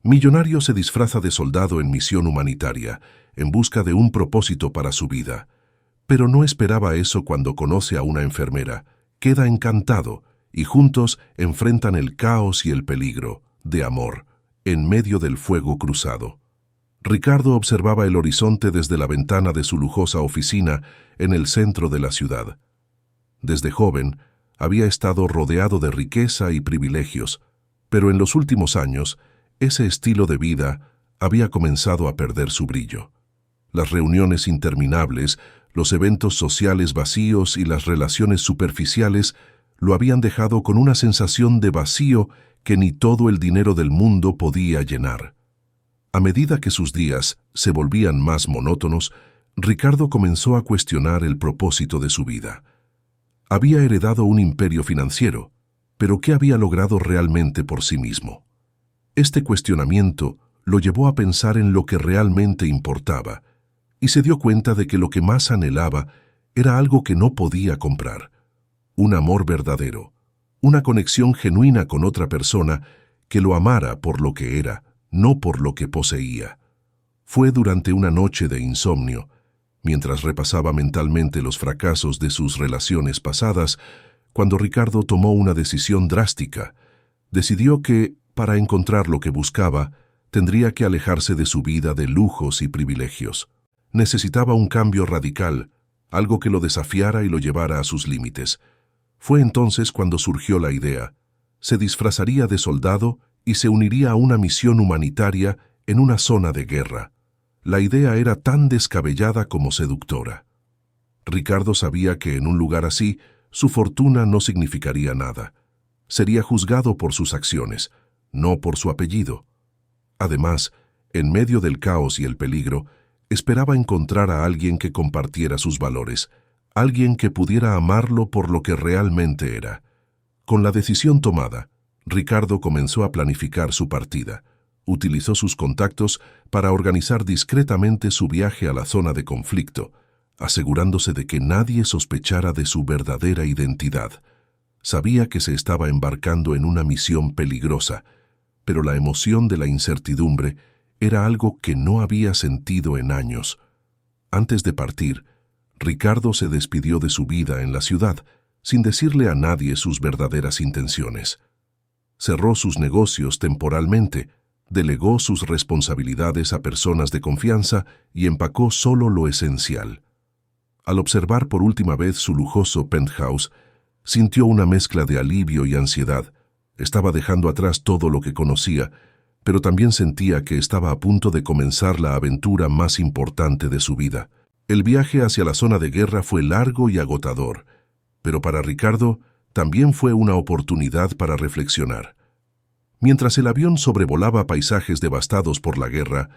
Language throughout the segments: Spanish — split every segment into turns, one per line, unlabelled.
Millonario se disfraza de soldado en misión humanitaria, en busca de un propósito para su vida. Pero no esperaba eso cuando conoce a una enfermera. Queda encantado y juntos enfrentan el caos y el peligro, de amor, en medio del fuego cruzado. Ricardo observaba el horizonte desde la ventana de su lujosa oficina en el centro de la ciudad. Desde joven, había estado rodeado de riqueza y privilegios, pero en los últimos años, ese estilo de vida había comenzado a perder su brillo. Las reuniones interminables, los eventos sociales vacíos y las relaciones superficiales lo habían dejado con una sensación de vacío que ni todo el dinero del mundo podía llenar. A medida que sus días se volvían más monótonos, Ricardo comenzó a cuestionar el propósito de su vida. Había heredado un imperio financiero, pero ¿qué había logrado realmente por sí mismo? Este cuestionamiento lo llevó a pensar en lo que realmente importaba, y se dio cuenta de que lo que más anhelaba era algo que no podía comprar: un amor verdadero, una conexión genuina con otra persona que lo amara por lo que era, no por lo que poseía. Fue durante una noche de insomnio, mientras repasaba mentalmente los fracasos de sus relaciones pasadas, cuando Ricardo tomó una decisión drástica. Decidió que, para encontrar lo que buscaba, tendría que alejarse de su vida de lujos y privilegios. Necesitaba un cambio radical, algo que lo desafiara y lo llevara a sus límites. Fue entonces cuando surgió la idea. Se disfrazaría de soldado y se uniría a una misión humanitaria en una zona de guerra. La idea era tan descabellada como seductora. Ricardo sabía que en un lugar así, su fortuna no significaría nada. Sería juzgado por sus acciones, no por su apellido. Además, en medio del caos y el peligro, esperaba encontrar a alguien que compartiera sus valores, alguien que pudiera amarlo por lo que realmente era. Con la decisión tomada, Ricardo comenzó a planificar su partida. Utilizó sus contactos para organizar discretamente su viaje a la zona de conflicto, asegurándose de que nadie sospechara de su verdadera identidad. Sabía que se estaba embarcando en una misión peligrosa, pero la emoción de la incertidumbre era algo que no había sentido en años. Antes de partir, Ricardo se despidió de su vida en la ciudad, sin decirle a nadie sus verdaderas intenciones. Cerró sus negocios temporalmente, delegó sus responsabilidades a personas de confianza y empacó solo lo esencial. Al observar por última vez su lujoso penthouse, sintió una mezcla de alivio y ansiedad. Estaba dejando atrás todo lo que conocía, pero también sentía que estaba a punto de comenzar la aventura más importante de su vida. El viaje hacia la zona de guerra fue largo y agotador, pero para Ricardo también fue una oportunidad para reflexionar. Mientras el avión sobrevolaba paisajes devastados por la guerra,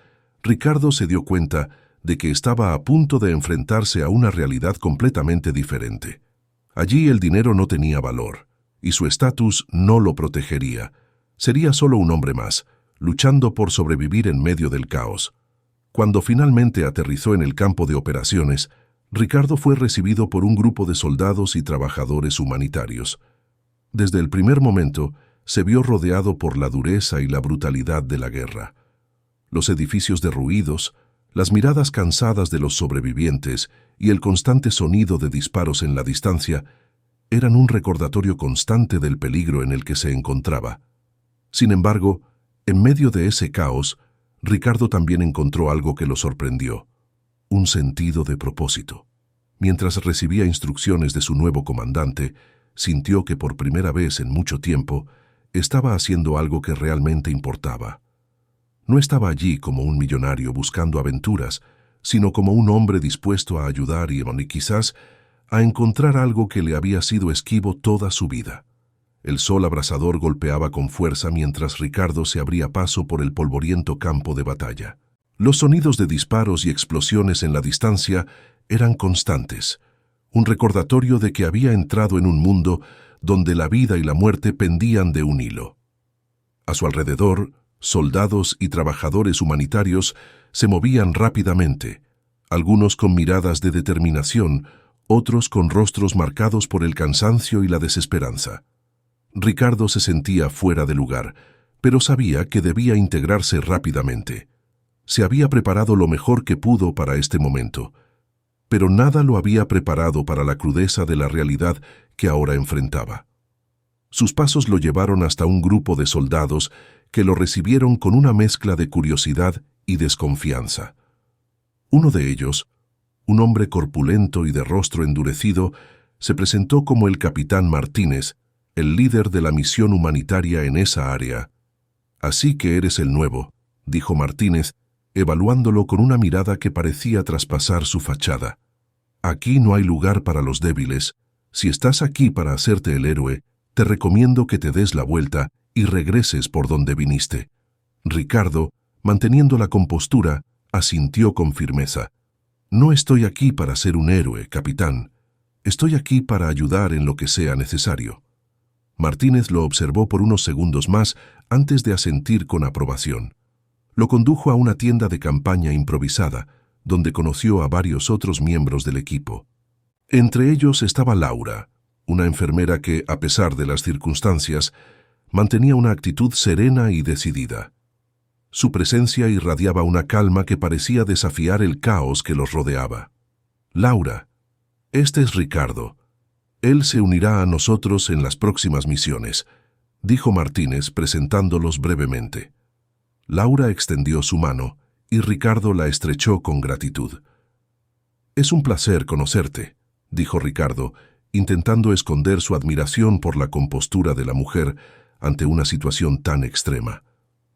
Ricardo se dio cuenta de que estaba a punto de enfrentarse a una realidad completamente diferente. Allí el dinero no tenía valor, y su estatus no lo protegería. Sería solo un hombre más, luchando por sobrevivir en medio del caos. Cuando finalmente aterrizó en el campo de operaciones, Ricardo fue recibido por un grupo de soldados y trabajadores humanitarios. Desde el primer momento, se vio rodeado por la dureza y la brutalidad de la guerra. Los edificios derruidos, las miradas cansadas de los sobrevivientes y el constante sonido de disparos en la distancia eran un recordatorio constante del peligro en el que se encontraba. Sin embargo, en medio de ese caos, Ricardo también encontró algo que lo sorprendió: un sentido de propósito. Mientras recibía instrucciones de su nuevo comandante, sintió que por primera vez en mucho tiempo estaba haciendo algo que realmente importaba. No estaba allí como un millonario buscando aventuras, sino como un hombre dispuesto a ayudar y quizás a encontrar algo que le había sido esquivo toda su vida. El sol abrasador golpeaba con fuerza mientras Ricardo se abría paso por el polvoriento campo de batalla. Los sonidos de disparos y explosiones en la distancia eran constantes, un recordatorio de que había entrado en un mundo donde la vida y la muerte pendían de un hilo. A su alrededor, soldados y trabajadores humanitarios se movían rápidamente, algunos con miradas de determinación, otros con rostros marcados por el cansancio y la desesperanza. Ricardo se sentía fuera de lugar, pero sabía que debía integrarse rápidamente. Se había preparado lo mejor que pudo para este momento, pero nada lo había preparado para la crudeza de la realidad que ahora enfrentaba. Sus pasos lo llevaron hasta un grupo de soldados que lo recibieron con una mezcla de curiosidad y desconfianza. Uno de ellos, un hombre corpulento y de rostro endurecido, se presentó como el capitán Martínez, el líder de la misión humanitaria en esa área. «Así que eres el nuevo», dijo Martínez, evaluándolo con una mirada que parecía traspasar su fachada. «Aquí no hay lugar para los débiles. Si estás aquí para hacerte el héroe, te recomiendo que te des la vuelta y regreses por donde viniste». Ricardo, manteniendo la compostura, asintió con firmeza. «No estoy aquí para ser un héroe, capitán. Estoy aquí para ayudar en lo que sea necesario». Martínez lo observó por unos segundos más antes de asentir con aprobación. Lo condujo a una tienda de campaña improvisada, donde conoció a varios otros miembros del equipo. Entre ellos estaba Laura, una enfermera que, a pesar de las circunstancias, mantenía una actitud serena y decidida. Su presencia irradiaba una calma que parecía desafiar el caos que los rodeaba. «Laura, este es Ricardo. Él se unirá a nosotros en las próximas misiones», dijo Martínez presentándolos brevemente. Laura extendió su mano y Ricardo la estrechó con gratitud. «Es un placer conocerte», dijo Ricardo, intentando esconder su admiración por la compostura de la mujer ante una situación tan extrema.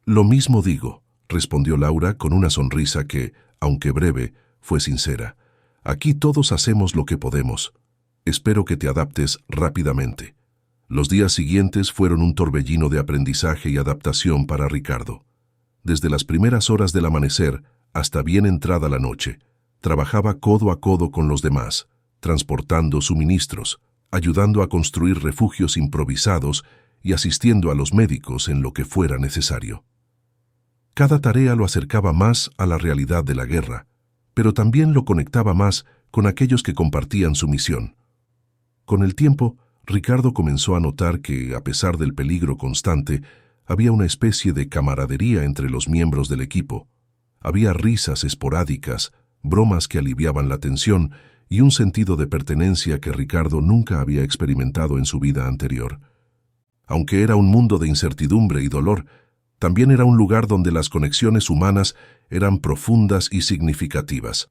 «Lo mismo digo», respondió Laura con una sonrisa que, aunque breve, fue sincera. «Aquí todos hacemos lo que podemos. Espero que te adaptes rápidamente». Los días siguientes fueron un torbellino de aprendizaje y adaptación para Ricardo. Desde las primeras horas del amanecer hasta bien entrada la noche, trabajaba codo a codo con los demás, transportando suministros, ayudando a construir refugios improvisados y asistiendo a los médicos en lo que fuera necesario. Cada tarea lo acercaba más a la realidad de la guerra, pero también lo conectaba más con aquellos que compartían su misión. Con el tiempo, Ricardo comenzó a notar que, a pesar del peligro constante, había una especie de camaradería entre los miembros del equipo. Había risas esporádicas, bromas que aliviaban la tensión y un sentido de pertenencia que Ricardo nunca había experimentado en su vida anterior. Aunque era un mundo de incertidumbre y dolor, también era un lugar donde las conexiones humanas eran profundas y significativas.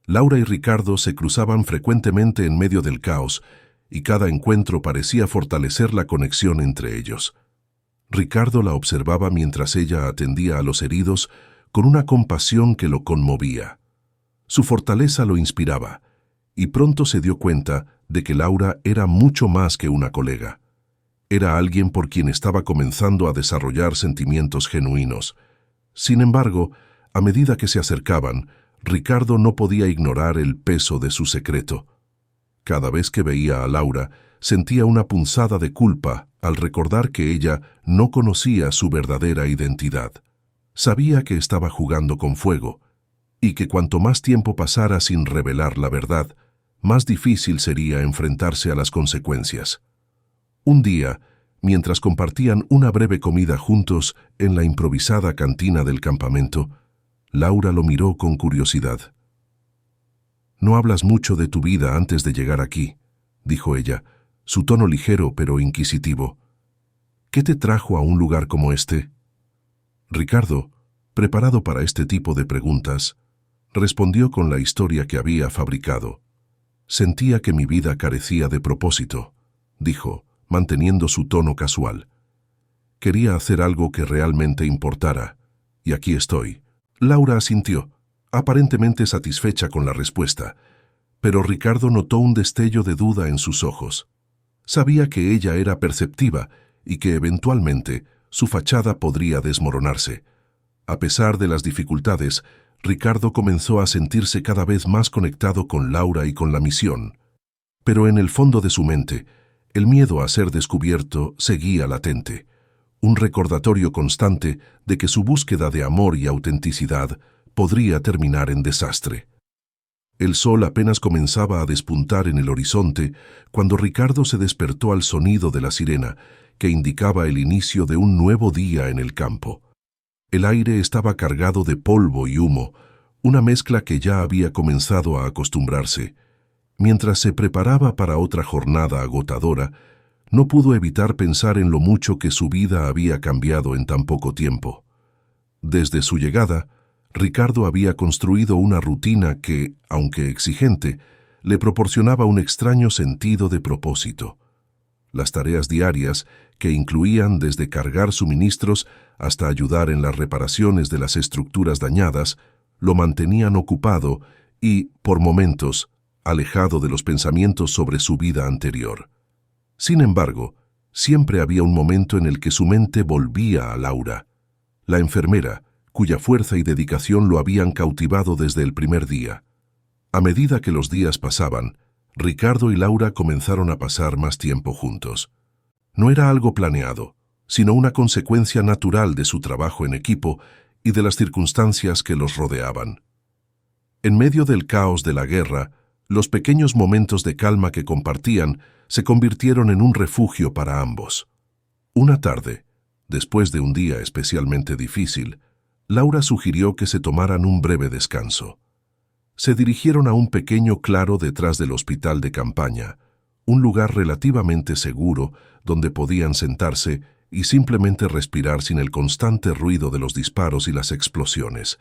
Laura y Ricardo se cruzaban frecuentemente en medio del caos, y cada encuentro parecía fortalecer la conexión entre ellos. Ricardo la observaba mientras ella atendía a los heridos con una compasión que lo conmovía. Su fortaleza lo inspiraba, y pronto se dio cuenta de que Laura era mucho más que una colega. Era alguien por quien estaba comenzando a desarrollar sentimientos genuinos. Sin embargo, a medida que se acercaban, Ricardo no podía ignorar el peso de su secreto. Cada vez que veía a Laura, sentía una punzada de culpa al recordar que ella no conocía su verdadera identidad. Sabía que estaba jugando con fuego, y que cuanto más tiempo pasara sin revelar la verdad, más difícil sería enfrentarse a las consecuencias. Un día, mientras compartían una breve comida juntos en la improvisada cantina del campamento, Laura lo miró con curiosidad. «No hablas mucho de tu vida antes de llegar aquí», dijo ella, su tono ligero pero inquisitivo. «¿Qué te trajo a un lugar como este?» Ricardo, preparado para este tipo de preguntas, respondió con la historia que había fabricado. «Sentía que mi vida carecía de propósito», dijo, manteniendo su tono casual. «Quería hacer algo que realmente importara, y aquí estoy». Laura asintió, aparentemente satisfecha con la respuesta, pero Ricardo notó un destello de duda en sus ojos. Sabía que ella era perceptiva y que eventualmente su fachada podría desmoronarse. A pesar de las dificultades, Ricardo comenzó a sentirse cada vez más conectado con Laura y con la misión. Pero en el fondo de su mente, el miedo a ser descubierto seguía latente, un recordatorio constante de que su búsqueda de amor y autenticidad podría terminar en desastre. El sol apenas comenzaba a despuntar en el horizonte cuando Ricardo se despertó al sonido de la sirena que indicaba el inicio de un nuevo día en el campo. El aire estaba cargado de polvo y humo, una mezcla que ya había comenzado a acostumbrarse. Mientras se preparaba para otra jornada agotadora, no pudo evitar pensar en lo mucho que su vida había cambiado en tan poco tiempo. Desde su llegada, Ricardo había construido una rutina que, aunque exigente, le proporcionaba un extraño sentido de propósito. Las tareas diarias, que incluían desde cargar suministros hasta ayudar en las reparaciones de las estructuras dañadas, lo mantenían ocupado y, por momentos, alejado de los pensamientos sobre su vida anterior. Sin embargo, siempre había un momento en el que su mente volvía a Laura, la enfermera, cuya fuerza y dedicación lo habían cautivado desde el primer día. A medida que los días pasaban, Ricardo y Laura comenzaron a pasar más tiempo juntos. No era algo planeado, sino una consecuencia natural de su trabajo en equipo y de las circunstancias que los rodeaban. En medio del caos de la guerra, los pequeños momentos de calma que compartían se convirtieron en un refugio para ambos. Una tarde, después de un día especialmente difícil, Laura sugirió que se tomaran un breve descanso. Se dirigieron a un pequeño claro detrás del hospital de campaña, un lugar relativamente seguro donde podían sentarse y simplemente respirar sin el constante ruido de los disparos y las explosiones.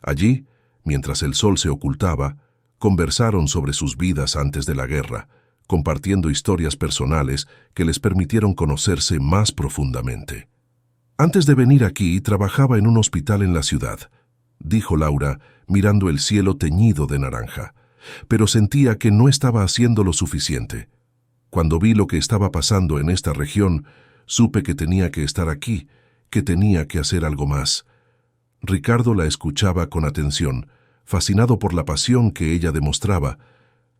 Allí, mientras el sol se ocultaba, conversaron sobre sus vidas antes de la guerra, compartiendo historias personales que les permitieron conocerse más profundamente. «Antes de venir aquí, trabajaba en un hospital en la ciudad», dijo Laura, mirando el cielo teñido de naranja, «pero sentía que no estaba haciendo lo suficiente. Cuando vi lo que estaba pasando en esta región, supe que tenía que estar aquí, que tenía que hacer algo más». Ricardo la escuchaba con atención, fascinado por la pasión que ella demostraba.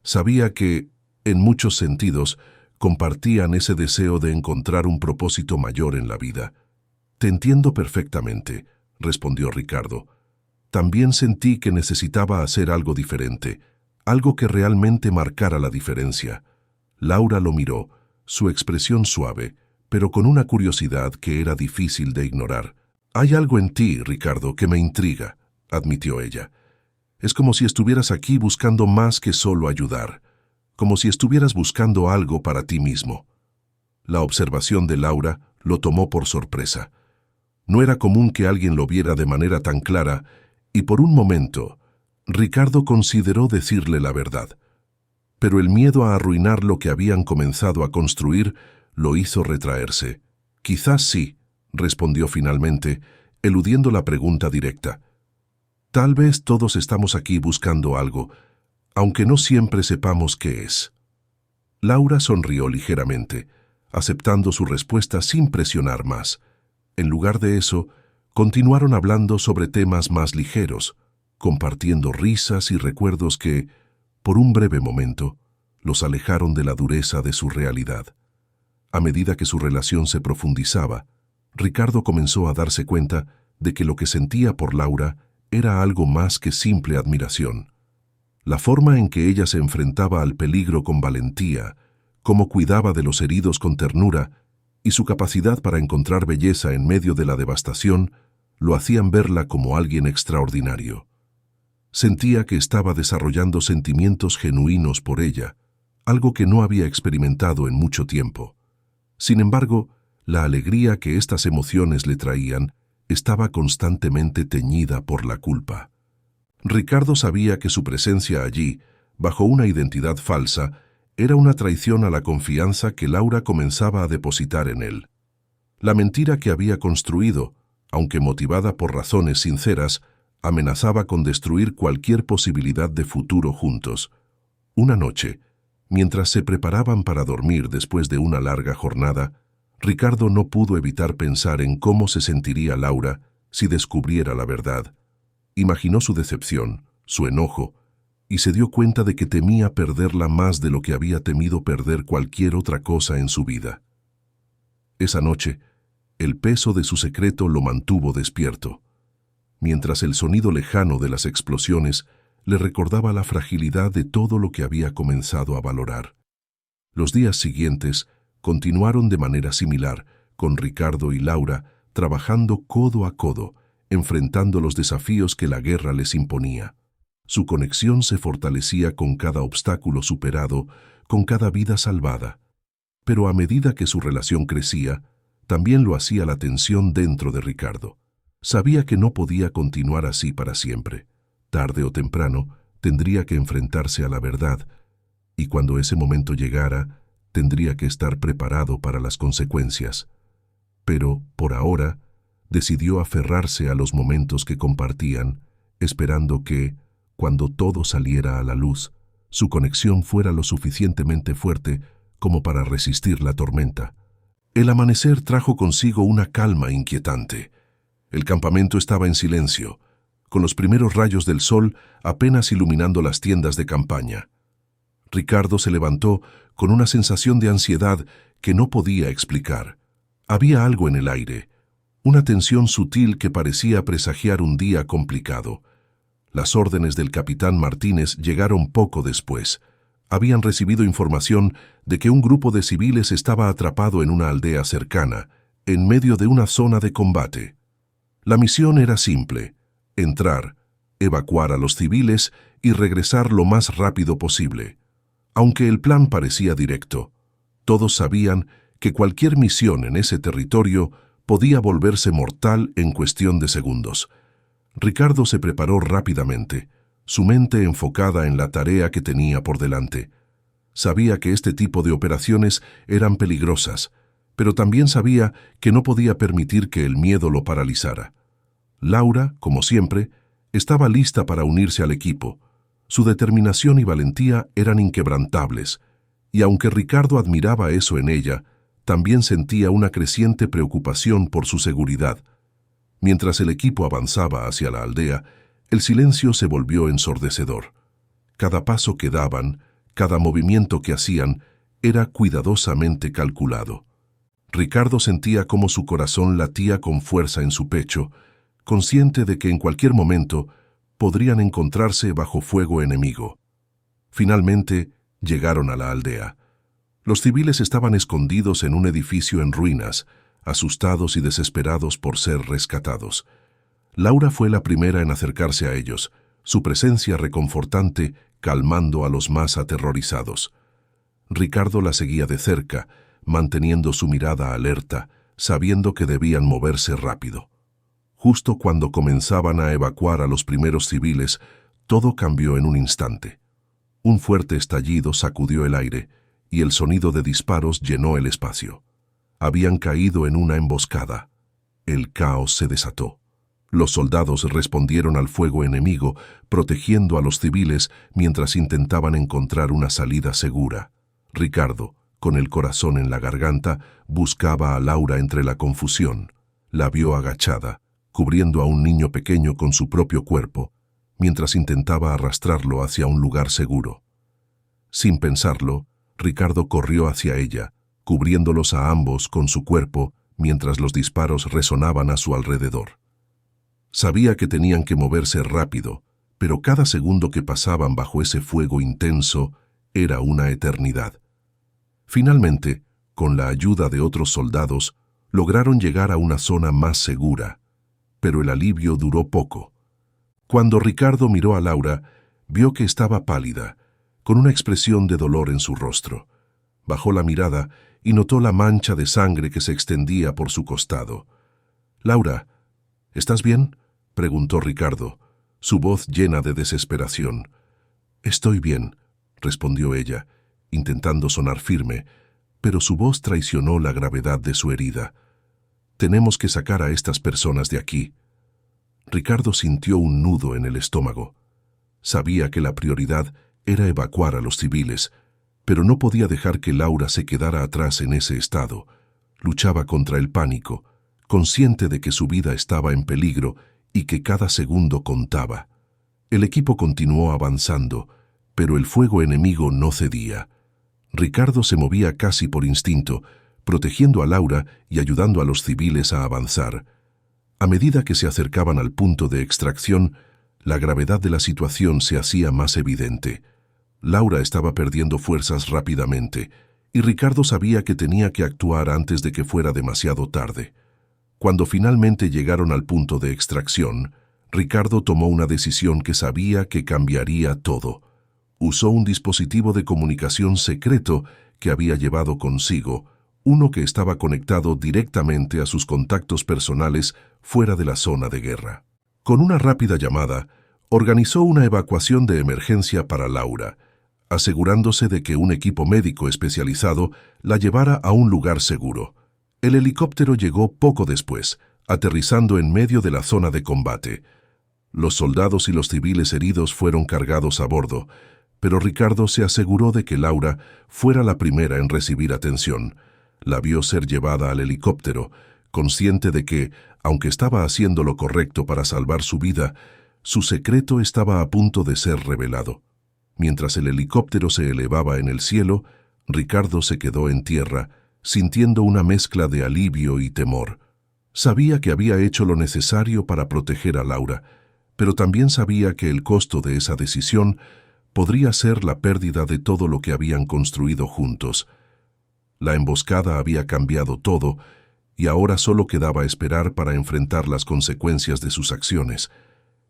Sabía que, en muchos sentidos, compartían ese deseo de encontrar un propósito mayor en la vida. «Te entiendo perfectamente», respondió Ricardo. «También sentí que necesitaba hacer algo diferente, algo que realmente marcara la diferencia». Laura lo miró, su expresión suave, pero con una curiosidad que era difícil de ignorar. «Hay algo en ti, Ricardo, que me intriga», admitió ella. «Es como si estuvieras aquí buscando más que solo ayudar, como si estuvieras buscando algo para ti mismo». La observación de Laura lo tomó por sorpresa. No era común que alguien lo viera de manera tan clara, y por un momento, Ricardo consideró decirle la verdad. Pero el miedo a arruinar lo que habían comenzado a construir lo hizo retraerse. «Quizás sí», respondió finalmente, eludiendo la pregunta directa. «Tal vez todos estamos aquí buscando algo, aunque no siempre sepamos qué es». Laura sonrió ligeramente, aceptando su respuesta sin presionar más. En lugar de eso, continuaron hablando sobre temas más ligeros, compartiendo risas y recuerdos que, por un breve momento, los alejaron de la dureza de su realidad. A medida que su relación se profundizaba, Ricardo comenzó a darse cuenta de que lo que sentía por Laura era algo más que simple admiración. La forma en que ella se enfrentaba al peligro con valentía, cómo cuidaba de los heridos con ternura y su capacidad para encontrar belleza en medio de la devastación, lo hacían verla como alguien extraordinario. Sentía que estaba desarrollando sentimientos genuinos por ella, algo que no había experimentado en mucho tiempo. Sin embargo, la alegría que estas emociones le traían estaba constantemente teñida por la culpa. Ricardo sabía que su presencia allí, bajo una identidad falsa, era una traición a la confianza que Laura comenzaba a depositar en él. La mentira que había construido, aunque motivada por razones sinceras, amenazaba con destruir cualquier posibilidad de futuro juntos. Una noche, mientras se preparaban para dormir después de una larga jornada, Ricardo no pudo evitar pensar en cómo se sentiría Laura si descubriera la verdad. Imaginó su decepción, su enojo, y se dio cuenta de que temía perderla más de lo que había temido perder cualquier otra cosa en su vida. Esa noche, el peso de su secreto lo mantuvo despierto, mientras el sonido lejano de las explosiones le recordaba la fragilidad de todo lo que había comenzado a valorar. Los días siguientes Continuaron de manera similar, con Ricardo y Laura trabajando codo a codo, enfrentando los desafíos que la guerra les imponía. Su conexión se fortalecía con cada obstáculo superado, con cada vida salvada. Pero a medida que su relación crecía, también lo hacía la tensión dentro de Ricardo. Sabía que no podía continuar así para siempre. Tarde o temprano, tendría que enfrentarse a la verdad, y cuando ese momento llegara, tendría que estar preparado para las consecuencias. Pero, por ahora, decidió aferrarse a los momentos que compartían, esperando que, cuando todo saliera a la luz, su conexión fuera lo suficientemente fuerte como para resistir la tormenta. El amanecer trajo consigo una calma inquietante. El campamento estaba en silencio, con los primeros rayos del sol apenas iluminando las tiendas de campaña. Ricardo se levantó con una sensación de ansiedad que no podía explicar. Había algo en el aire, una tensión sutil que parecía presagiar un día complicado. Las órdenes del capitán Martínez llegaron poco después. Habían recibido información de que un grupo de civiles estaba atrapado en una aldea cercana, en medio de una zona de combate. La misión era simple: entrar, evacuar a los civiles y regresar lo más rápido posible. Aunque el plan parecía directo, todos sabían que cualquier misión en ese territorio podía volverse mortal en cuestión de segundos. Ricardo se preparó rápidamente, su mente enfocada en la tarea que tenía por delante. Sabía que este tipo de operaciones eran peligrosas, pero también sabía que no podía permitir que el miedo lo paralizara. Laura, como siempre, estaba lista para unirse al equipo. Su determinación y valentía eran inquebrantables, y aunque Ricardo admiraba eso en ella, también sentía una creciente preocupación por su seguridad. Mientras el equipo avanzaba hacia la aldea, el silencio se volvió ensordecedor. Cada paso que daban, cada movimiento que hacían, era cuidadosamente calculado. Ricardo sentía cómo su corazón latía con fuerza en su pecho, consciente de que en cualquier momento podrían encontrarse bajo fuego enemigo. Finalmente, llegaron a la aldea. Los civiles estaban escondidos en un edificio en ruinas, asustados y desesperados por ser rescatados. Laura fue la primera en acercarse a ellos, su presencia reconfortante calmando a los más aterrorizados. Ricardo la seguía de cerca, manteniendo su mirada alerta, sabiendo que debían moverse rápido. Justo cuando comenzaban a evacuar a los primeros civiles, todo cambió en un instante. Un fuerte estallido sacudió el aire, y el sonido de disparos llenó el espacio. Habían caído en una emboscada. El caos se desató. Los soldados respondieron al fuego enemigo, protegiendo a los civiles mientras intentaban encontrar una salida segura. Ricardo, con el corazón en la garganta, buscaba a Laura entre la confusión. La vio agachada, cubriendo a un niño pequeño con su propio cuerpo, mientras intentaba arrastrarlo hacia un lugar seguro. Sin pensarlo, Ricardo corrió hacia ella, cubriéndolos a ambos con su cuerpo mientras los disparos resonaban a su alrededor. Sabía que tenían que moverse rápido, pero cada segundo que pasaban bajo ese fuego intenso era una eternidad. Finalmente, con la ayuda de otros soldados, lograron llegar a una zona más segura, pero el alivio duró poco. Cuando Ricardo miró a Laura, vio que estaba pálida, con una expresión de dolor en su rostro. Bajó la mirada y notó la mancha de sangre que se extendía por su costado. «Laura, ¿estás bien?», preguntó Ricardo, su voz llena de desesperación. «Estoy bien», respondió ella, intentando sonar firme, pero su voz traicionó la gravedad de su herida. «Tenemos que sacar a estas personas de aquí». Ricardo sintió un nudo en el estómago. Sabía que la prioridad era evacuar a los civiles, pero no podía dejar que Laura se quedara atrás en ese estado. Luchaba contra el pánico, consciente de que su vida estaba en peligro y que cada segundo contaba. El equipo continuó avanzando, pero el fuego enemigo no cedía. Ricardo se movía casi por instinto, protegiendo a Laura y ayudando a los civiles a avanzar. A medida que se acercaban al punto de extracción, la gravedad de la situación se hacía más evidente. Laura estaba perdiendo fuerzas rápidamente, y Ricardo sabía que tenía que actuar antes de que fuera demasiado tarde. Cuando finalmente llegaron al punto de extracción, Ricardo tomó una decisión que sabía que cambiaría todo. Usó un dispositivo de comunicación secreto que había llevado consigo, uno que estaba conectado directamente a sus contactos personales fuera de la zona de guerra. Con una rápida llamada, organizó una evacuación de emergencia para Laura, asegurándose de que un equipo médico especializado la llevara a un lugar seguro. El helicóptero llegó poco después, aterrizando en medio de la zona de combate. Los soldados y los civiles heridos fueron cargados a bordo, pero Ricardo se aseguró de que Laura fuera la primera en recibir atención. La vio ser llevada al helicóptero, consciente de que, aunque estaba haciendo lo correcto para salvar su vida, su secreto estaba a punto de ser revelado. Mientras el helicóptero se elevaba en el cielo, Ricardo se quedó en tierra, sintiendo una mezcla de alivio y temor. Sabía que había hecho lo necesario para proteger a Laura, pero también sabía que el costo de esa decisión podría ser la pérdida de todo lo que habían construido juntos. La emboscada había cambiado todo, y ahora solo quedaba esperar para enfrentar las consecuencias de sus acciones.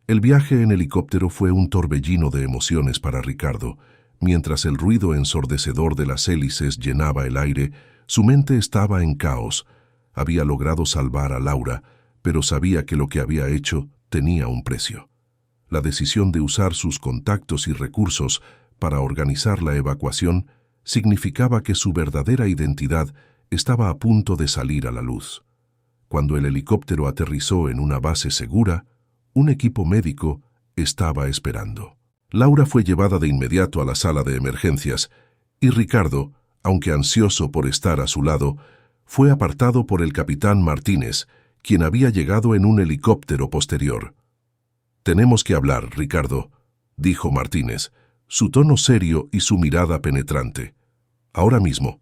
El viaje en helicóptero fue un torbellino de emociones para Ricardo. Mientras el ruido ensordecedor de las hélices llenaba el aire, su mente estaba en caos. Había logrado salvar a Laura, pero sabía que lo que había hecho tenía un precio. La decisión de usar sus contactos y recursos para organizar la evacuación significaba que su verdadera identidad estaba a punto de salir a la luz. Cuando el helicóptero aterrizó en una base segura, un equipo médico estaba esperando. Laura fue llevada de inmediato a la sala de emergencias y Ricardo, aunque ansioso por estar a su lado, fue apartado por el capitán Martínez, quien había llegado en un helicóptero posterior. «Tenemos que hablar, Ricardo», dijo Martínez, su tono serio y su mirada penetrante. «Ahora mismo».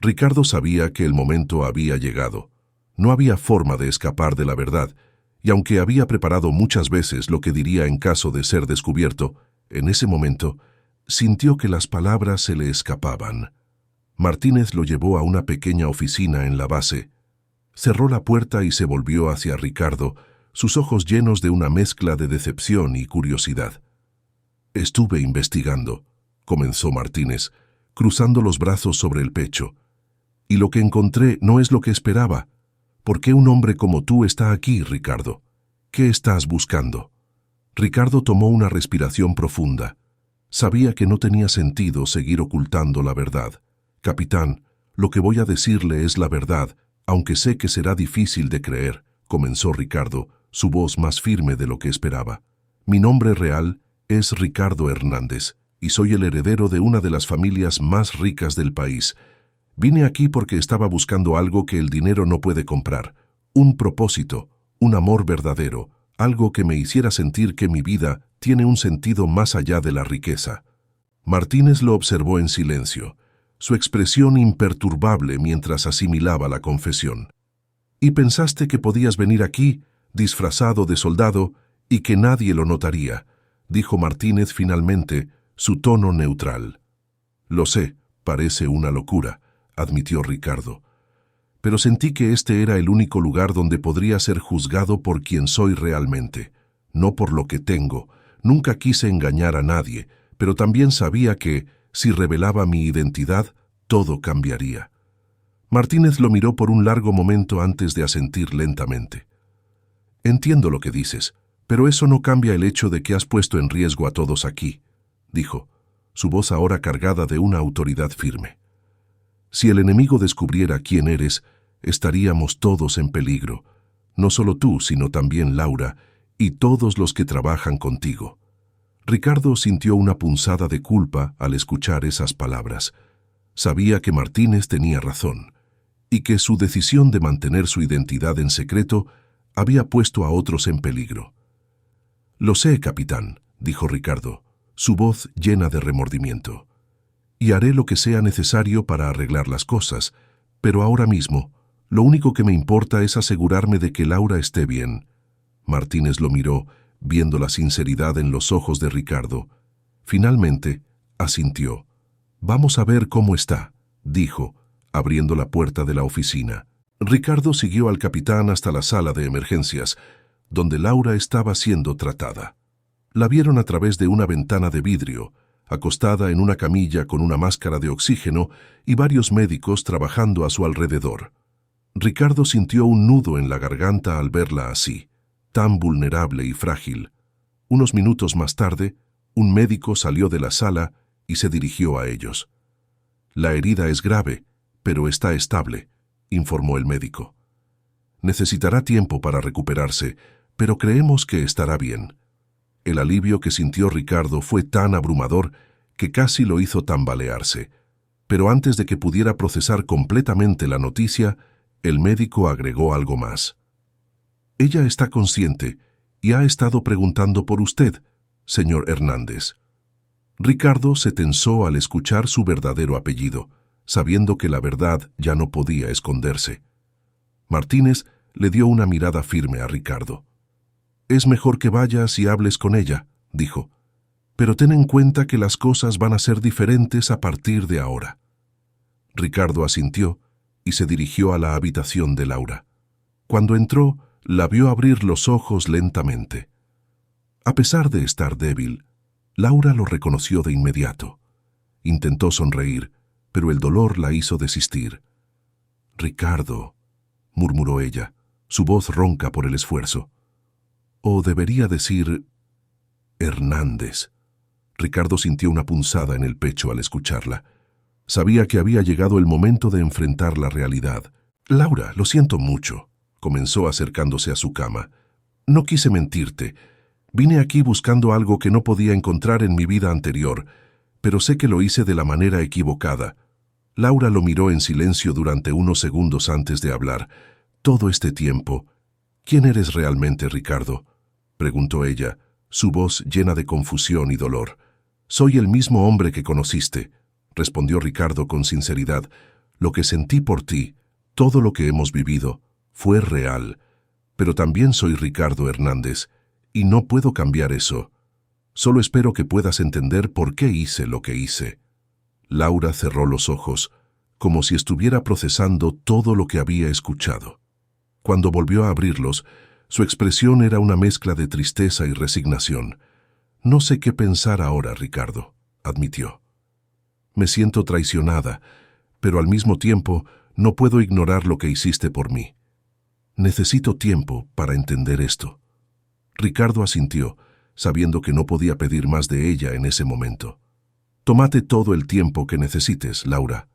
Ricardo sabía que el momento había llegado. No había forma de escapar de la verdad, y aunque había preparado muchas veces lo que diría en caso de ser descubierto, en ese momento sintió que las palabras se le escapaban. Martínez lo llevó a una pequeña oficina en la base. Cerró la puerta y se volvió hacia Ricardo, sus ojos llenos de una mezcla de decepción y curiosidad. «Estuve investigando», comenzó Martínez, cruzando los brazos sobre el pecho. «Y lo que encontré no es lo que esperaba. ¿Por qué un hombre como tú está aquí, Ricardo? ¿Qué estás buscando?» Ricardo tomó una respiración profunda. Sabía que no tenía sentido seguir ocultando la verdad. «Capitán, lo que voy a decirle es la verdad, aunque sé que será difícil de creer», comenzó Ricardo, su voz más firme de lo que esperaba. «Mi nombre real es Ricardo Hernández, y soy el heredero de una de las familias más ricas del país. Vine aquí porque estaba buscando algo que el dinero no puede comprar, un propósito, un amor verdadero, algo que me hiciera sentir que mi vida tiene un sentido más allá de la riqueza». Martínez lo observó en silencio, su expresión imperturbable mientras asimilaba la confesión. «¿Y pensaste que podías venir aquí, disfrazado de soldado, y que nadie lo notaría?», dijo Martínez finalmente, su tono neutral. «Lo sé, parece una locura», admitió Ricardo. «Pero sentí que este era el único lugar donde podría ser juzgado por quien soy realmente, no por lo que tengo. Nunca quise engañar a nadie, pero también sabía que, si revelaba mi identidad, todo cambiaría». Martínez lo miró por un largo momento antes de asentir lentamente. «Entiendo lo que dices, pero eso no cambia el hecho de que has puesto en riesgo a todos aquí», dijo, su voz ahora cargada de una autoridad firme. «Si el enemigo descubriera quién eres, estaríamos todos en peligro, no solo tú, sino también Laura y todos los que trabajan contigo». Ricardo sintió una punzada de culpa al escuchar esas palabras. Sabía que Martínez tenía razón, y que su decisión de mantener su identidad en secreto había puesto a otros en peligro. «Lo sé, capitán», dijo Ricardo, su voz llena de remordimiento. «Y haré lo que sea necesario para arreglar las cosas, pero ahora mismo, lo único que me importa es asegurarme de que Laura esté bien». Martínez lo miró, viendo la sinceridad en los ojos de Ricardo. Finalmente, asintió. «Vamos a ver cómo está», dijo, abriendo la puerta de la oficina. Ricardo siguió al capitán hasta la sala de emergencias, donde Laura estaba siendo tratada. La vieron a través de una ventana de vidrio, acostada en una camilla con una máscara de oxígeno y varios médicos trabajando a su alrededor. Ricardo sintió un nudo en la garganta al verla así, tan vulnerable y frágil. Unos minutos más tarde, un médico salió de la sala y se dirigió a ellos. «La herida es grave, pero está estable», informó el médico. «Necesitará tiempo para recuperarse, pero creemos que estará bien». El alivio que sintió Ricardo fue tan abrumador que casi lo hizo tambalearse. Pero antes de que pudiera procesar completamente la noticia, el médico agregó algo más. «Ella está consciente y ha estado preguntando por usted, señor Hernández». Ricardo se tensó al escuchar su verdadero apellido, sabiendo que la verdad ya no podía esconderse. Martínez le dio una mirada firme a Ricardo. «Es mejor que vayas y hables con ella», dijo, «pero ten en cuenta que las cosas van a ser diferentes a partir de ahora». Ricardo asintió y se dirigió a la habitación de Laura. Cuando entró, la vio abrir los ojos lentamente. A pesar de estar débil, Laura lo reconoció de inmediato. Intentó sonreír, pero el dolor la hizo desistir. «Ricardo», murmuró ella, su voz ronca por el esfuerzo. «O debería decir Hernández». Ricardo sintió una punzada en el pecho al escucharla. Sabía que había llegado el momento de enfrentar la realidad. «Laura, lo siento mucho», comenzó acercándose a su cama. «No quise mentirte. Vine aquí buscando algo que no podía encontrar en mi vida anterior, pero sé que lo hice de la manera equivocada». Laura lo miró en silencio durante unos segundos antes de hablar. «Todo este tiempo, ¿quién eres realmente, Ricardo?», preguntó ella, su voz llena de confusión y dolor. «Soy el mismo hombre que conociste», respondió Ricardo con sinceridad. «Lo que sentí por ti, todo lo que hemos vivido, fue real. Pero también soy Ricardo Hernández, y no puedo cambiar eso. Solo espero que puedas entender por qué hice lo que hice». Laura cerró los ojos, como si estuviera procesando todo lo que había escuchado. Cuando volvió a abrirlos, su expresión era una mezcla de tristeza y resignación. «No sé qué pensar ahora, Ricardo», admitió. «Me siento traicionada, pero al mismo tiempo no puedo ignorar lo que hiciste por mí. Necesito tiempo para entender esto». Ricardo asintió, sabiendo que no podía pedir más de ella en ese momento. «Tómate todo el tiempo que necesites, Laura»,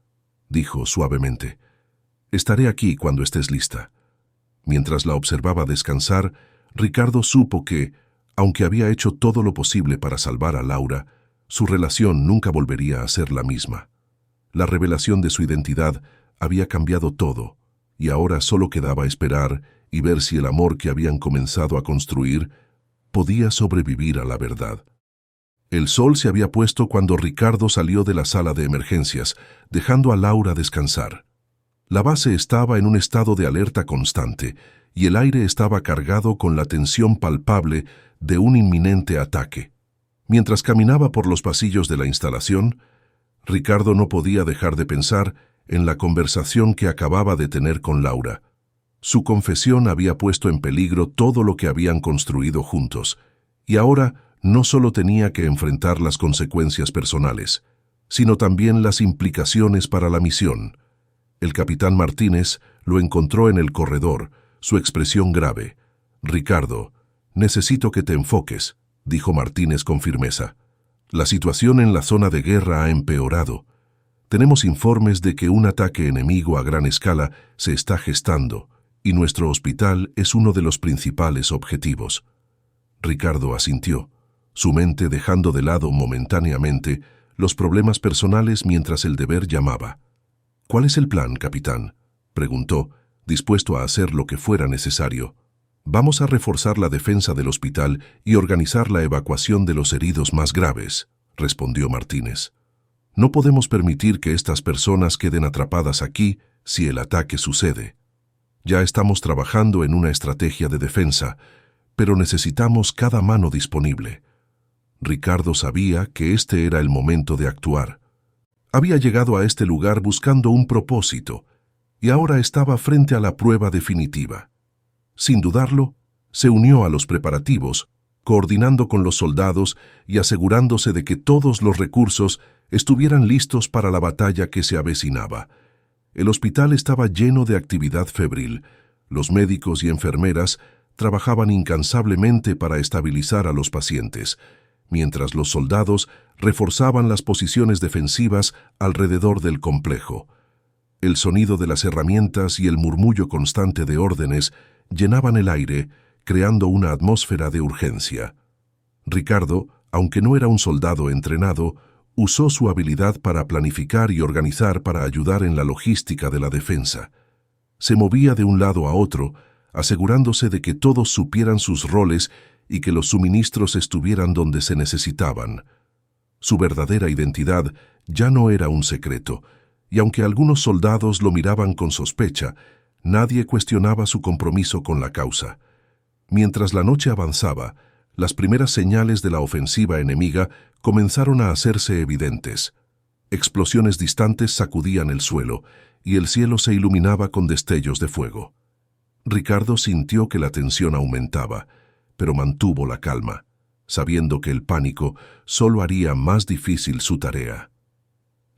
dijo suavemente. «Estaré aquí cuando estés lista». Mientras la observaba descansar, Ricardo supo que, aunque había hecho todo lo posible para salvar a Laura, su relación nunca volvería a ser la misma. La revelación de su identidad había cambiado todo, y ahora solo quedaba esperar y ver si el amor que habían comenzado a construir podía sobrevivir a la verdad. El sol se había puesto cuando Ricardo salió de la sala de emergencias, dejando a Laura descansar. La base estaba en un estado de alerta constante, y el aire estaba cargado con la tensión palpable de un inminente ataque. Mientras caminaba por los pasillos de la instalación, Ricardo no podía dejar de pensar en la conversación que acababa de tener con Laura. Su confesión había puesto en peligro todo lo que habían construido juntos, y ahora no solo tenía que enfrentar las consecuencias personales, sino también las implicaciones para la misión. El capitán Martínez lo encontró en el corredor, su expresión grave. «Ricardo, necesito que te enfoques», dijo Martínez con firmeza. «La situación en la zona de guerra ha empeorado. Tenemos informes de que un ataque enemigo a gran escala se está gestando, y nuestro hospital es uno de los principales objetivos». Ricardo asintió, su mente dejando de lado momentáneamente los problemas personales mientras el deber llamaba. «¿Cuál es el plan, capitán?», preguntó, dispuesto a hacer lo que fuera necesario. «Vamos a reforzar la defensa del hospital y organizar la evacuación de los heridos más graves», respondió Martínez. «No podemos permitir que estas personas queden atrapadas aquí si el ataque sucede. Ya estamos trabajando en una estrategia de defensa, pero necesitamos cada mano disponible». Ricardo sabía que este era el momento de actuar. Había llegado a este lugar buscando un propósito, y ahora estaba frente a la prueba definitiva. Sin dudarlo, se unió a los preparativos, coordinando con los soldados y asegurándose de que todos los recursos estuvieran listos para la batalla que se avecinaba. El hospital estaba lleno de actividad febril. Los médicos y enfermeras trabajaban incansablemente para estabilizar a los pacientes, mientras los soldados reforzaban las posiciones defensivas alrededor del complejo. El sonido de las herramientas y el murmullo constante de órdenes llenaban el aire, creando una atmósfera de urgencia. Ricardo, aunque no era un soldado entrenado, usó su habilidad para planificar y organizar para ayudar en la logística de la defensa. Se movía de un lado a otro, asegurándose de que todos supieran sus roles y que los suministros estuvieran donde se necesitaban. Su verdadera identidad ya no era un secreto, y aunque algunos soldados lo miraban con sospecha, nadie cuestionaba su compromiso con la causa. Mientras la noche avanzaba, las primeras señales de la ofensiva enemiga comenzaron a hacerse evidentes. Explosiones distantes sacudían el suelo, y el cielo se iluminaba con destellos de fuego. Ricardo sintió que la tensión aumentaba, pero mantuvo la calma, sabiendo que el pánico solo haría más difícil su tarea.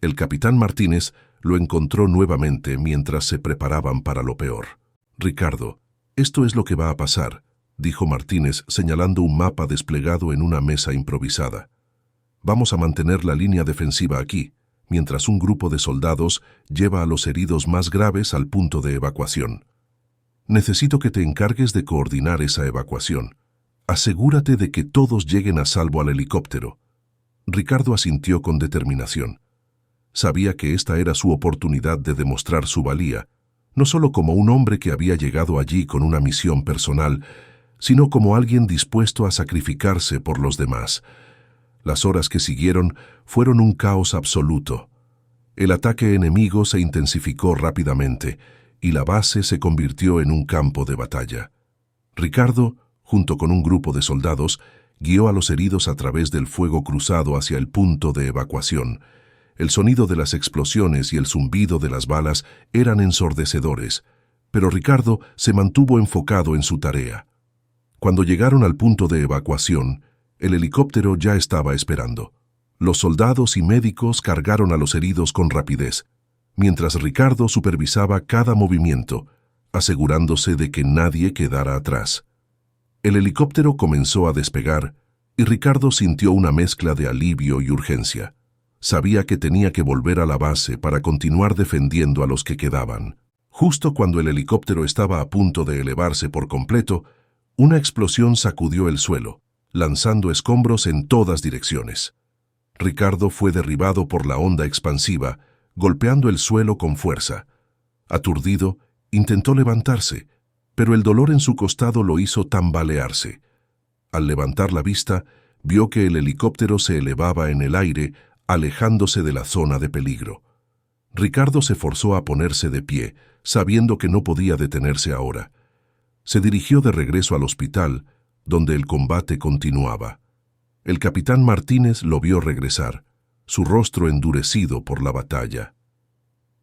El capitán Martínez lo encontró nuevamente mientras se preparaban para lo peor. «Ricardo, esto es lo que va a pasar», dijo Martínez señalando un mapa desplegado en una mesa improvisada. «Vamos a mantener la línea defensiva aquí, mientras un grupo de soldados lleva a los heridos más graves al punto de evacuación. Necesito que te encargues de coordinar esa evacuación. Asegúrate de que todos lleguen a salvo al helicóptero». Ricardo asintió con determinación. Sabía que esta era su oportunidad de demostrar su valía, no solo como un hombre que había llegado allí con una misión personal, sino como alguien dispuesto a sacrificarse por los demás. Las horas que siguieron fueron un caos absoluto. El ataque enemigo se intensificó rápidamente, y la base se convirtió en un campo de batalla. Ricardo, junto con un grupo de soldados, guió a los heridos a través del fuego cruzado hacia el punto de evacuación. El sonido de las explosiones y el zumbido de las balas eran ensordecedores, pero Ricardo se mantuvo enfocado en su tarea. Cuando llegaron al punto de evacuación, el helicóptero ya estaba esperando. Los soldados y médicos cargaron a los heridos con rapidez, mientras Ricardo supervisaba cada movimiento, asegurándose de que nadie quedara atrás. El helicóptero comenzó a despegar, y Ricardo sintió una mezcla de alivio y urgencia. Sabía que tenía que volver a la base para continuar defendiendo a los que quedaban. Justo cuando el helicóptero estaba a punto de elevarse por completo, una explosión sacudió el suelo, lanzando escombros en todas direcciones. Ricardo fue derribado por la onda expansiva, golpeando el suelo con fuerza. Aturdido, intentó levantarse, pero el dolor en su costado lo hizo tambalearse. Al levantar la vista, vio que el helicóptero se elevaba en el aire, alejándose de la zona de peligro. Ricardo se forzó a ponerse de pie, sabiendo que no podía detenerse ahora. Se dirigió de regreso al hospital, donde el combate continuaba. El capitán Martínez lo vio regresar, su rostro endurecido por la batalla.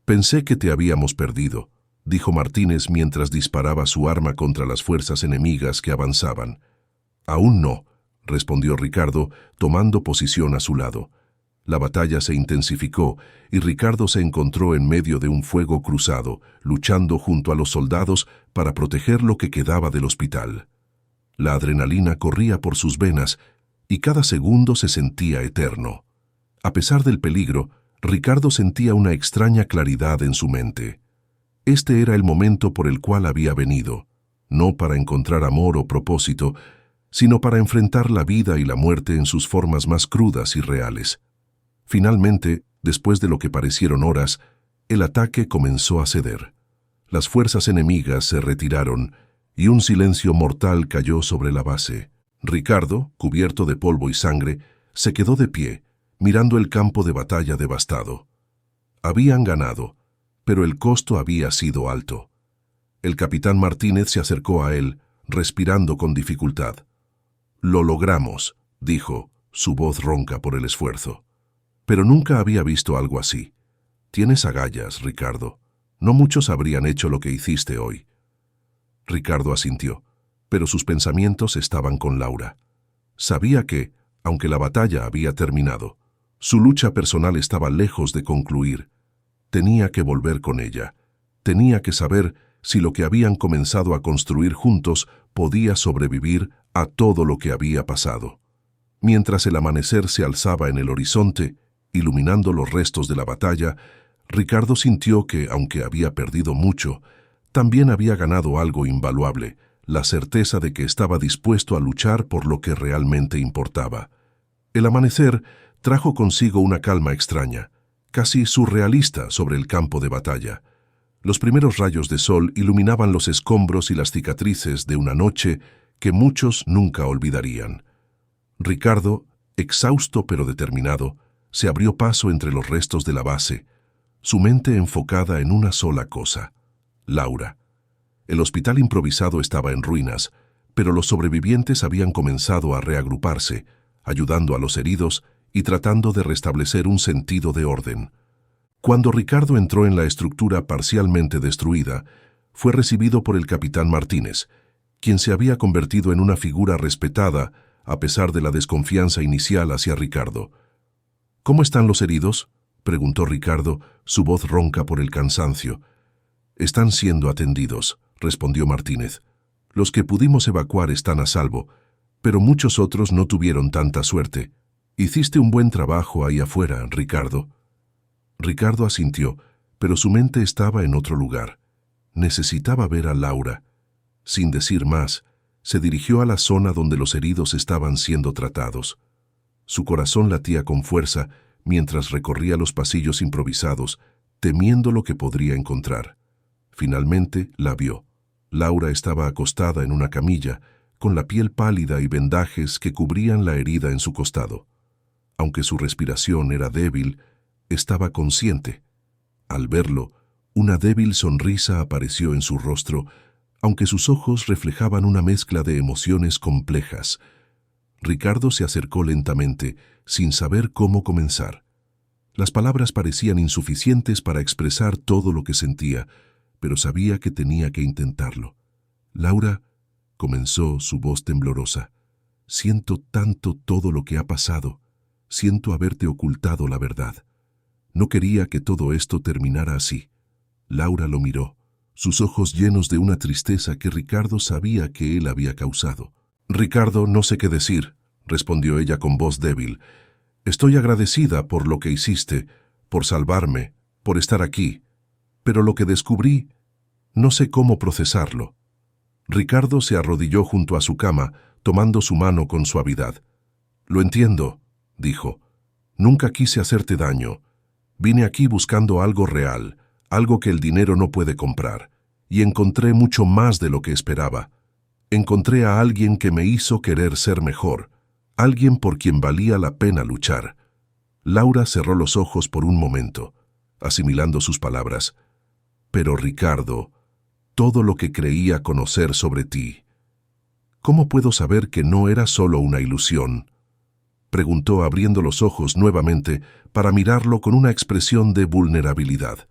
«Pensé que te habíamos perdido», dijo Martínez mientras disparaba su arma contra las fuerzas enemigas que avanzaban. «Aún no», respondió Ricardo, tomando posición a su lado. La batalla se intensificó y Ricardo se encontró en medio de un fuego cruzado, luchando junto a los soldados para proteger lo que quedaba del hospital. La adrenalina corría por sus venas y cada segundo se sentía eterno. A pesar del peligro, Ricardo sentía una extraña claridad en su mente. Este era el momento por el cual había venido, no para encontrar amor o propósito, sino para enfrentar la vida y la muerte en sus formas más crudas y reales. Finalmente, después de lo que parecieron horas, el ataque comenzó a ceder. Las fuerzas enemigas se retiraron y un silencio mortal cayó sobre la base. Ricardo, cubierto de polvo y sangre, se quedó de pie, mirando el campo de batalla devastado. Habían ganado, pero el costo había sido alto. El capitán Martínez se acercó a él, respirando con dificultad. «Lo logramos», dijo, su voz ronca por el esfuerzo. pero nunca había visto algo así. Tienes agallas, Ricardo. No muchos habrían hecho lo que hiciste hoy. Ricardo asintió, pero sus pensamientos estaban con Laura. Sabía que, aunque la batalla había terminado, su lucha personal estaba lejos de concluir. Tenía que volver con ella. Tenía que saber si lo que habían comenzado a construir juntos podía sobrevivir a todo lo que había pasado. Mientras el amanecer se alzaba en el horizonte, iluminando los restos de la batalla, Ricardo sintió que, aunque había perdido mucho, también había ganado algo invaluable, la certeza de que estaba dispuesto a luchar por lo que realmente importaba. El amanecer trajo consigo una calma extraña, casi surrealista sobre el campo de batalla. Los primeros rayos de sol iluminaban los escombros y las cicatrices de una noche que muchos nunca olvidarían. Ricardo, exhausto pero determinado, se abrió paso entre los restos de la base, su mente enfocada en una sola cosa: Laura. El hospital improvisado estaba en ruinas, pero los sobrevivientes habían comenzado a reagruparse, ayudando a los heridos y tratando de restablecer un sentido de orden. Cuando Ricardo entró en la estructura parcialmente destruida, fue recibido por el capitán Martínez, quien se había convertido en una figura respetada a pesar de la desconfianza inicial hacia Ricardo. «¿Cómo están los heridos?», preguntó Ricardo, su voz ronca por el cansancio. «Están siendo atendidos», respondió Martínez. «Los que pudimos evacuar están a salvo, pero muchos otros no tuvieron tanta suerte. Hiciste un buen trabajo ahí afuera, Ricardo». Ricardo asintió, pero su mente estaba en otro lugar. Necesitaba ver a Laura. Sin decir más, se dirigió a la zona donde los heridos estaban siendo tratados. Su corazón latía con fuerza mientras recorría los pasillos improvisados, temiendo lo que podría encontrar. Finalmente la vio. Laura estaba acostada en una camilla, con la piel pálida y vendajes que cubrían la herida en su costado. Aunque su respiración era débil, estaba consciente. Al verlo, una débil sonrisa apareció en su rostro, aunque sus ojos reflejaban una mezcla de emociones complejas. Ricardo se acercó lentamente, sin saber cómo comenzar. Las palabras parecían insuficientes para expresar todo lo que sentía, pero sabía que tenía que intentarlo. «Laura», comenzó su voz temblorosa, «siento tanto todo lo que ha pasado. Siento haberte ocultado la verdad. No quería que todo esto terminara así». Laura lo miró, sus ojos llenos de una tristeza que Ricardo sabía que él había causado. «Ricardo, no sé qué decir», respondió ella con voz débil. «Estoy agradecida por lo que hiciste, por salvarme, por estar aquí. Pero lo que descubrí, no sé cómo procesarlo». Ricardo se arrodilló junto a su cama, tomando su mano con suavidad. «Lo entiendo», dijo. «Nunca quise hacerte daño. Vine aquí buscando algo real, algo que el dinero no puede comprar, y encontré mucho más de lo que esperaba. Encontré a alguien que me hizo querer ser mejor, alguien por quien valía la pena luchar». Laura cerró los ojos por un momento, asimilando sus palabras. «Pero Ricardo, todo lo que creía conocer sobre ti, ¿cómo puedo saber que no era solo una ilusión?», preguntó abriendo los ojos nuevamente para mirarlo con una expresión de vulnerabilidad.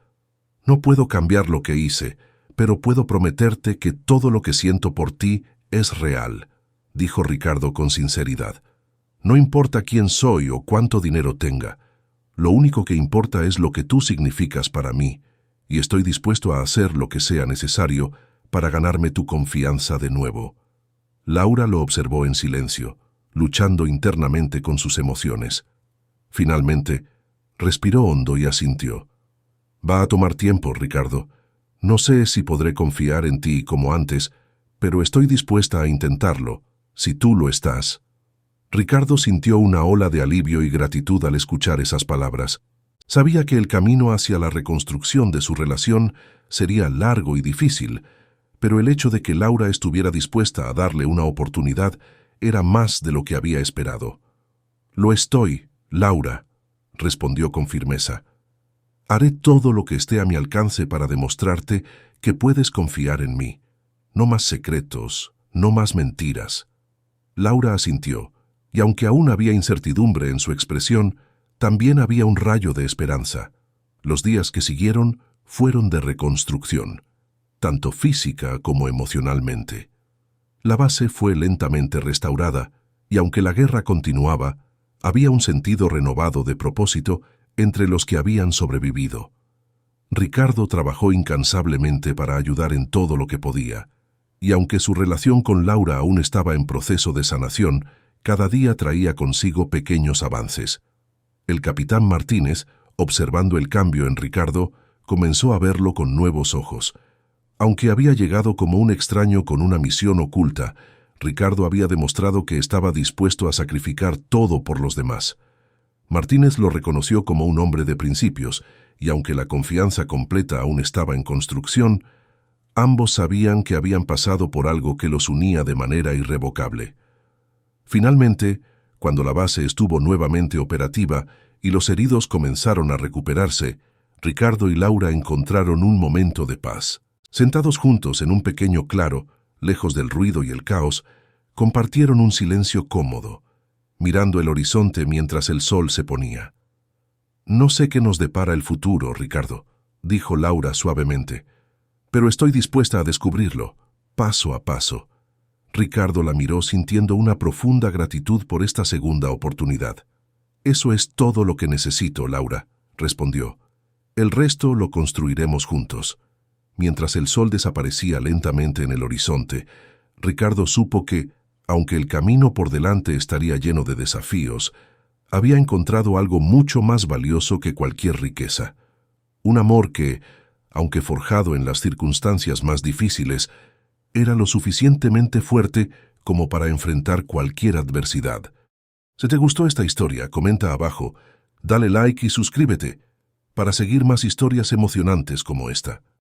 «No puedo cambiar lo que hice, pero puedo prometerte que todo lo que siento por ti es real», dijo Ricardo con sinceridad. «No importa quién soy o cuánto dinero tenga. Lo único que importa es lo que tú significas para mí, y estoy dispuesto a hacer lo que sea necesario para ganarme tu confianza de nuevo». Laura lo observó en silencio, luchando internamente con sus emociones. Finalmente, respiró hondo y asintió. «Va a tomar tiempo, Ricardo. No sé si podré confiar en ti como antes, pero estoy dispuesta a intentarlo, si tú lo estás». Ricardo sintió una ola de alivio y gratitud al escuchar esas palabras. Sabía que el camino hacia la reconstrucción de su relación sería largo y difícil, pero el hecho de que Laura estuviera dispuesta a darle una oportunidad era más de lo que había esperado. «Lo estoy, Laura», respondió con firmeza. «Haré todo lo que esté a mi alcance para demostrarte que puedes confiar en mí. No más secretos, no más mentiras». Laura asintió, y aunque aún había incertidumbre en su expresión, también había un rayo de esperanza. Los días que siguieron fueron de reconstrucción, tanto física como emocionalmente. La base fue lentamente restaurada, y aunque la guerra continuaba, había un sentido renovado de propósito entre los que habían sobrevivido. Ricardo trabajó incansablemente para ayudar en todo lo que podía, y aunque su relación con Laura aún estaba en proceso de sanación, cada día traía consigo pequeños avances. El capitán Martínez, observando el cambio en Ricardo, comenzó a verlo con nuevos ojos. Aunque había llegado como un extraño con una misión oculta, Ricardo había demostrado que estaba dispuesto a sacrificar todo por los demás. Martínez lo reconoció como un hombre de principios, y aunque la confianza completa aún estaba en construcción, ambos sabían que habían pasado por algo que los unía de manera irrevocable. Finalmente, cuando la base estuvo nuevamente operativa y los heridos comenzaron a recuperarse, Ricardo y Laura encontraron un momento de paz. Sentados juntos en un pequeño claro, lejos del ruido y el caos, compartieron un silencio cómodo, mirando el horizonte mientras el sol se ponía. «No sé qué nos depara el futuro, Ricardo», dijo Laura suavemente, «pero estoy dispuesta a descubrirlo, paso a paso». Ricardo la miró sintiendo una profunda gratitud por esta segunda oportunidad. «Eso es todo lo que necesito, Laura», respondió. «El resto lo construiremos juntos». Mientras el sol desaparecía lentamente en el horizonte, Ricardo supo que, aunque el camino por delante estaría lleno de desafíos, había encontrado algo mucho más valioso que cualquier riqueza. Un amor que, aunque forjado en las circunstancias más difíciles, era lo suficientemente fuerte como para enfrentar cualquier adversidad. Si te gustó esta historia, comenta abajo, dale like y suscríbete para seguir más historias emocionantes como esta.